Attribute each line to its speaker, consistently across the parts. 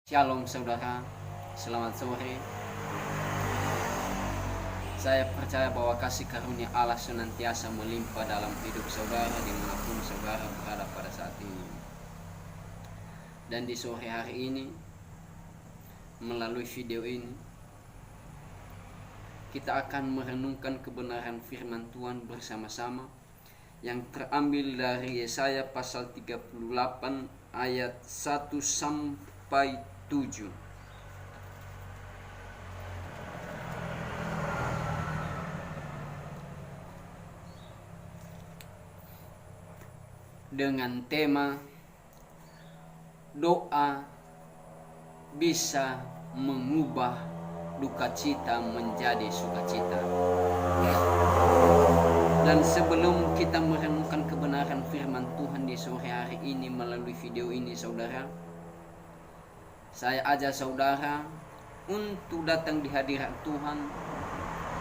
Speaker 1: Shalom saudara, selamat sore. Saya percaya bahwa kasih karunia Allah senantiasa melimpah dalam hidup saudara dimanapun saudara berada pada saat ini. Dan di sore hari ini, melalui video ini, kita akan merenungkan kebenaran firman Tuhan bersama-sama yang terambil dari Yesaya pasal 38 ayat 1 sampai 7. Dengan tema doa bisa mengubah duka cita menjadi sukacita. Dan sebelum kita merenungkan kebenaran firman Tuhan di sore hari ini melalui video ini saudara, saya ajak saudara untuk datang di hadirat Tuhan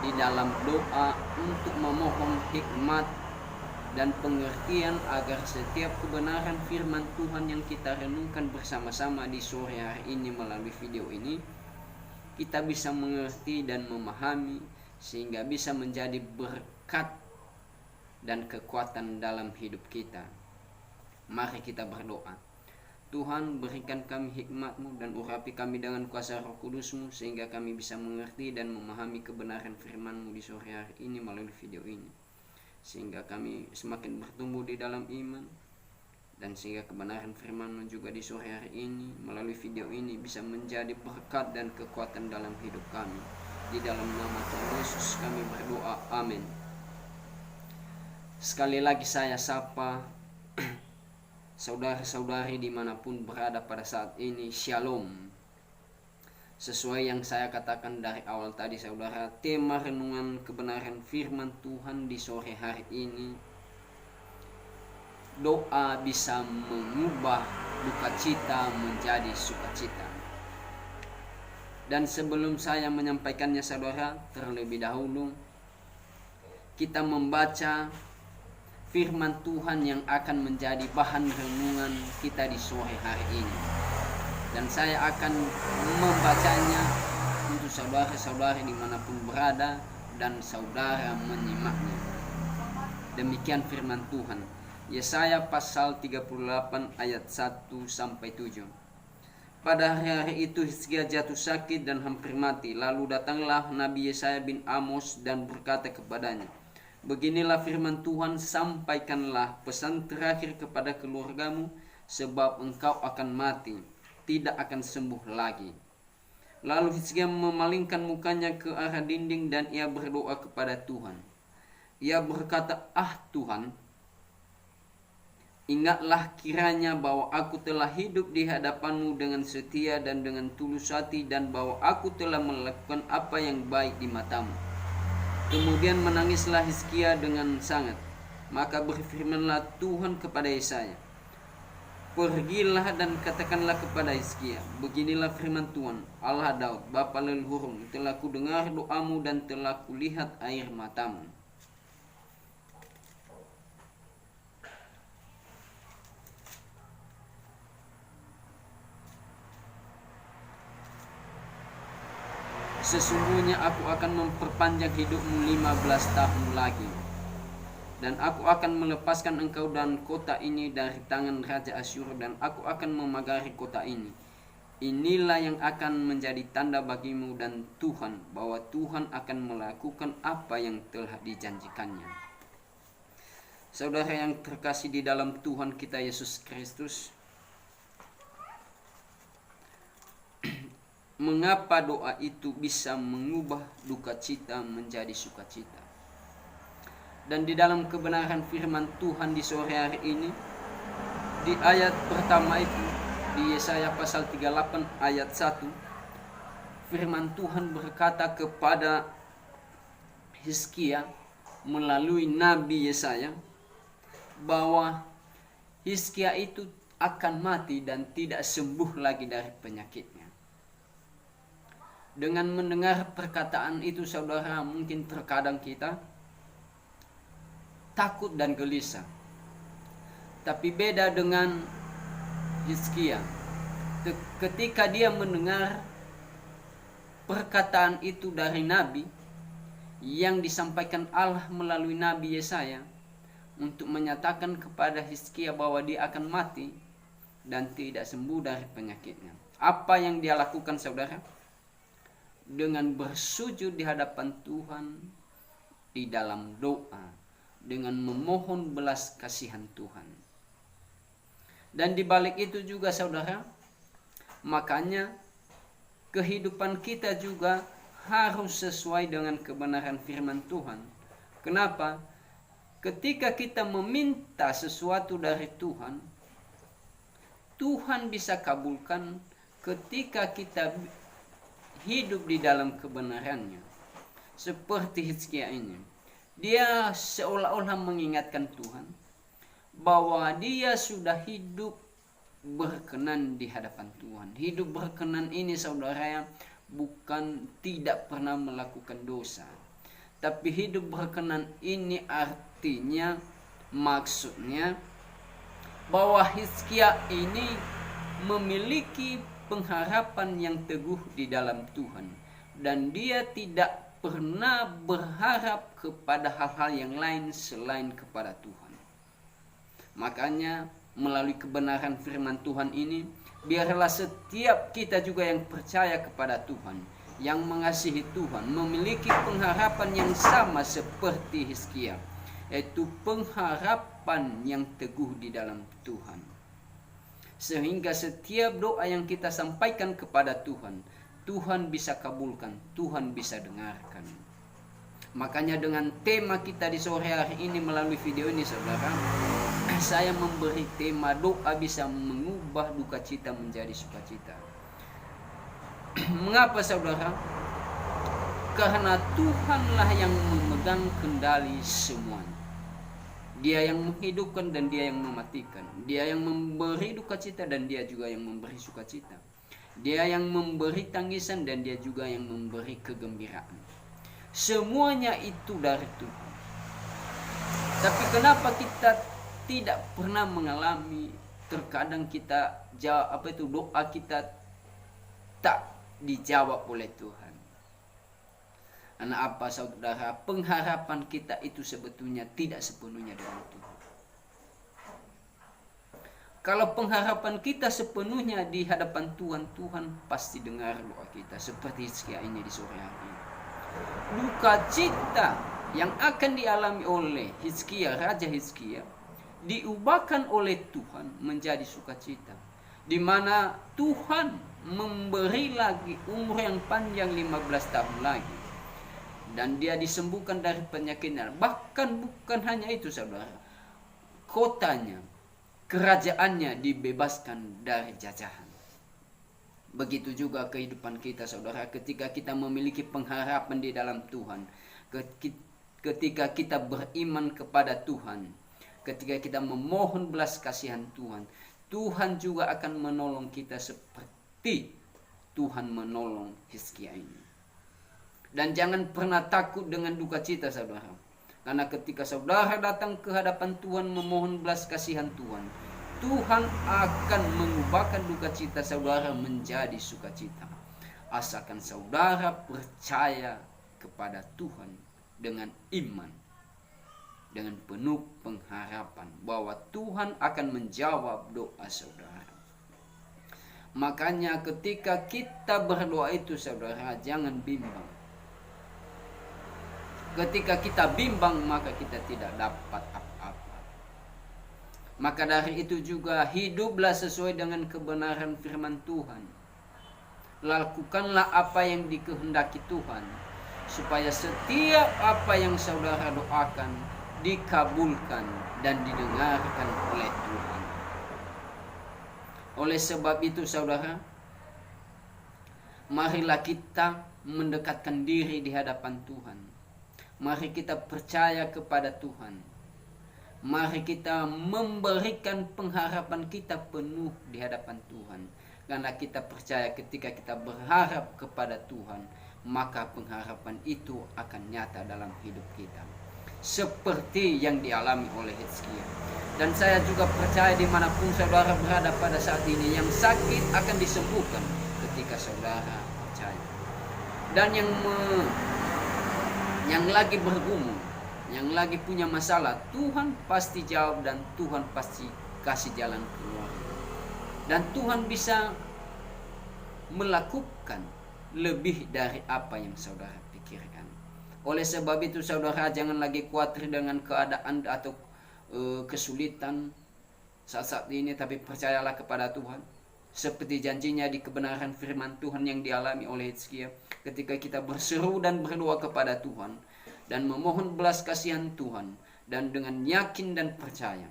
Speaker 1: di dalam doa untuk memohon hikmat dan pengertian agar setiap kebenaran firman Tuhan yang kita renungkan bersama-sama di sore hari ini melalui video ini kita bisa mengerti dan memahami sehingga bisa menjadi berkat dan kekuatan dalam hidup kita. Mari kita berdoa. Tuhan, berikan kami hikmat-Mu dan urapi kami dengan kuasa Roh Kudus-Mu sehingga kami bisa mengerti dan memahami kebenaran firman-Mu di sore hari ini melalui video ini, sehingga kami semakin bertumbuh di dalam iman, dan sehingga kebenaran firman-Mu juga di sore hari ini melalui video ini bisa menjadi berkat dan kekuatan dalam hidup kami. Di dalam nama Tuhan Yesus kami berdoa, amin. Sekali lagi saya sapa saudara-saudari dimanapun berada pada saat ini, shalom. Sesuai yang saya katakan dari awal tadi saudara, tema renungan kebenaran firman Tuhan di sore hari ini, doa bisa mengubah duka cita menjadi sukacita. Dan sebelum saya menyampaikannya saudara, terlebih dahulu kita membaca firman Tuhan yang akan menjadi bahan renungan kita di sore hari ini. Dan saya akan membacanya untuk saudara-saudari dimanapun berada dan saudara menyimaknya. Demikian firman Tuhan. Yesaya pasal 38 ayat 1 sampai 7. Pada hari itu Hizkia jatuh sakit dan hampir mati. Lalu datanglah Nabi Yesaya bin Amos dan berkata kepadanya, beginilah firman Tuhan, sampaikanlah pesan terakhir kepada keluargamu, sebab engkau akan mati, tidak akan sembuh lagi. Lalu Hizkia memalingkan mukanya ke arah dinding dan ia berdoa kepada Tuhan. Ia berkata, Tuhan, ingatlah kiranya bahwa aku telah hidup di hadapan-Mu dengan setia dan dengan tulus hati, dan bahwa aku telah melakukan apa yang baik di mata-Mu. Kemudian menangislah Hizkia dengan sangat. Maka berfirmanlah Tuhan kepada Yesaya, pergilah dan katakanlah kepada Hizkia, beginilah firman Tuhan, Allah Daud, bapa leluhurmu, telah kudengar doamu dan telah kulihat air matamu. Sesungguhnya aku akan memperpanjang hidupmu 15 tahun lagi, dan aku akan melepaskan engkau dan kota ini dari tangan Raja Asyur, dan aku akan memagari kota ini. Inilah yang akan menjadi tanda bagimu dan Tuhan, bahwa Tuhan akan melakukan apa yang telah dijanjikannya. Saudara yang terkasih di dalam Tuhan kita Yesus Kristus, mengapa doa itu bisa mengubah duka cita menjadi sukacita? Dan di dalam kebenaran firman Tuhan di sore hari ini, di ayat pertama itu, di Yesaya pasal 38 ayat 1, firman Tuhan berkata kepada Hizkia melalui Nabi Yesaya bahwa Hizkia itu akan mati dan tidak sembuh lagi dari penyakitnya. Dengan mendengar perkataan itu saudara, mungkin terkadang kita takut dan gelisah. Tapi beda dengan Hizkia. ketika dia mendengar perkataan itu dari Nabi yang disampaikan Allah melalui Nabi Yesaya untuk menyatakan kepada Hizkia bahwa dia akan mati dan tidak sembuh dari penyakitnya. Apa yang dia lakukan, saudara? Dengan bersujud di hadapan Tuhan di dalam doa, dengan memohon belas kasihan Tuhan. Dan di balik itu juga, saudara, makanya kehidupan kita juga harus sesuai dengan kebenaran firman Tuhan. Kenapa? Ketika kita meminta sesuatu dari Tuhan, Tuhan bisa kabulkan ketika kita hidup di dalam kebenarannya. Seperti Hizkia ini, dia seolah-olah mengingatkan Tuhan bahwa dia sudah hidup berkenan di hadapan Tuhan. Hidup berkenan ini, saudara, bukan tidak pernah melakukan dosa, tapi hidup berkenan ini artinya, maksudnya bahwa Hizkia ini memiliki pengharapan yang teguh di dalam Tuhan, dan dia tidak pernah berharap kepada hal-hal yang lain selain kepada Tuhan. Makanya melalui kebenaran firman Tuhan ini, biarlah setiap kita juga yang percaya kepada Tuhan, yang mengasihi Tuhan, memiliki pengharapan yang sama seperti Hizkia, yaitu pengharapan yang teguh di dalam Tuhan. Sehingga setiap doa yang kita sampaikan kepada Tuhan, Tuhan bisa kabulkan, Tuhan bisa dengarkan. Makanya dengan tema kita di sore hari ini melalui video ini, saudara, saya memberi tema doa bisa mengubah duka cita menjadi sukacita. Mengapa, saudara? Karena Tuhanlah yang memegang kendali semuanya. Dia yang menghidupkan dan dia yang mematikan. Dia yang memberi duka cita dan dia juga yang memberi sukacita. Dia yang memberi tangisan dan dia juga yang memberi kegembiraan. Semuanya itu dari Tuhan. Tapi kenapa kita tidak pernah mengalami, terkadang kita doa kita tak dijawab oleh Tuhan? Karena apa, saudara? Pengharapan kita itu sebetulnya tidak sepenuhnya dengan Tuhan. Kalau pengharapan kita sepenuhnya di hadapan Tuhan, Tuhan pasti dengar doa kita seperti Hizkia ini di sore hari ini. Duka cita yang akan dialami oleh Hizkia, Raja Hizkia, diubahkan oleh Tuhan menjadi sukacita, di mana Tuhan memberi lagi umur yang panjang 15 tahun lagi, dan dia disembuhkan dari penyakitnya. Bahkan bukan hanya itu, saudara, kotanya, kerajaannya dibebaskan dari jajahan. Begitu juga kehidupan kita, saudara, ketika kita memiliki pengharapan di dalam Tuhan, ketika kita beriman kepada Tuhan, ketika kita memohon belas kasihan Tuhan, Tuhan juga akan menolong kita seperti Tuhan menolong Hizkia ini. Dan jangan pernah takut dengan duka cita, saudara. Karena ketika saudara datang ke hadapan Tuhan memohon belas kasihan Tuhan, Tuhan akan mengubahkan duka cita saudara menjadi sukacita. Asalkan saudara percaya kepada Tuhan dengan iman, dengan penuh pengharapan bahwa Tuhan akan menjawab doa saudara. Makanya ketika kita berdoa itu, saudara, jangan bimbang. Ketika kita bimbang, maka kita tidak dapat apa-apa. Maka dari itu juga hiduplah sesuai dengan kebenaran firman Tuhan. Lakukanlah apa yang dikehendaki Tuhan, supaya setiap apa yang saudara doakan dikabulkan dan didengarkan oleh Tuhan. Oleh sebab itu, saudara, marilah kita mendekatkan diri di hadapan Tuhan. Mari kita percaya kepada Tuhan. Mari kita memberikan pengharapan kita penuh di hadapan Tuhan. Karena kita percaya ketika kita berharap kepada Tuhan, maka pengharapan itu akan nyata dalam hidup kita. seperti yang dialami oleh Hizkia. Dan saya juga percaya dimanapun saudara berada pada saat ini, yang sakit akan disembuhkan ketika saudara percaya. Dan yang lagi bergumul, yang lagi punya masalah, Tuhan pasti jawab dan Tuhan pasti kasih jalan keluar. Dan Tuhan bisa melakukan lebih dari apa yang saudara pikirkan. Oleh sebab itu saudara jangan lagi khawatir dengan keadaan atau kesulitan saat ini, tapi percayalah kepada Tuhan. Seperti janjinya di kebenaran firman Tuhan yang dialami oleh Hizkia, ketika kita berseru dan berdoa kepada Tuhan dan memohon belas kasihan Tuhan, dan dengan yakin dan percaya,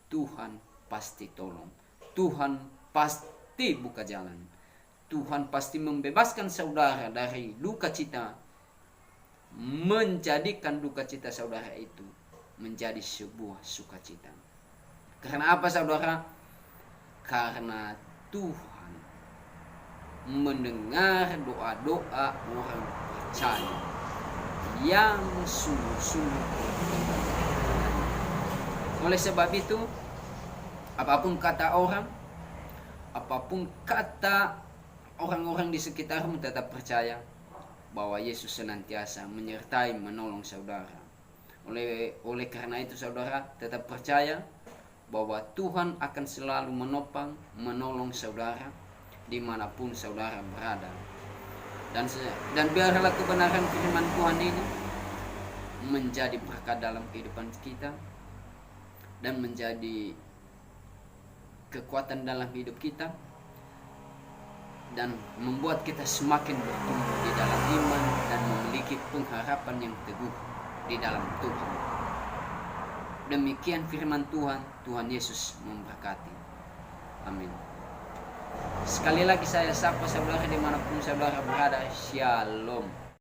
Speaker 1: Tuhan pasti tolong, Tuhan pasti buka jalan, Tuhan pasti membebaskan saudara dari duka cita, menjadikan duka cita saudara itu menjadi sebuah sukacita. Karena apa saudara? Karena Tuhan mendengar doa-doa orang percaya yang sungguh-sungguh. Oleh sebab itu, apapun kata orang, apapun kata orang-orang di sekitarmu, tetap percaya bahwa Yesus senantiasa menyertai, menolong saudara. Oleh karena itu saudara, tetap percaya bahwa Tuhan akan selalu menopang, menolong saudara dimanapun saudara berada. Dan biarlah kebenaran firman Tuhan ini menjadi berkat dalam kehidupan kita dan menjadi kekuatan dalam hidup kita, dan membuat kita semakin bertumbuh di dalam iman dan memiliki pengharapan yang teguh di dalam Tuhan. Demikian firman Tuhan. Tuhan Yesus memberkati. Amin. Sekali lagi saya sapa saudara dimanapun saudara berada. Shalom.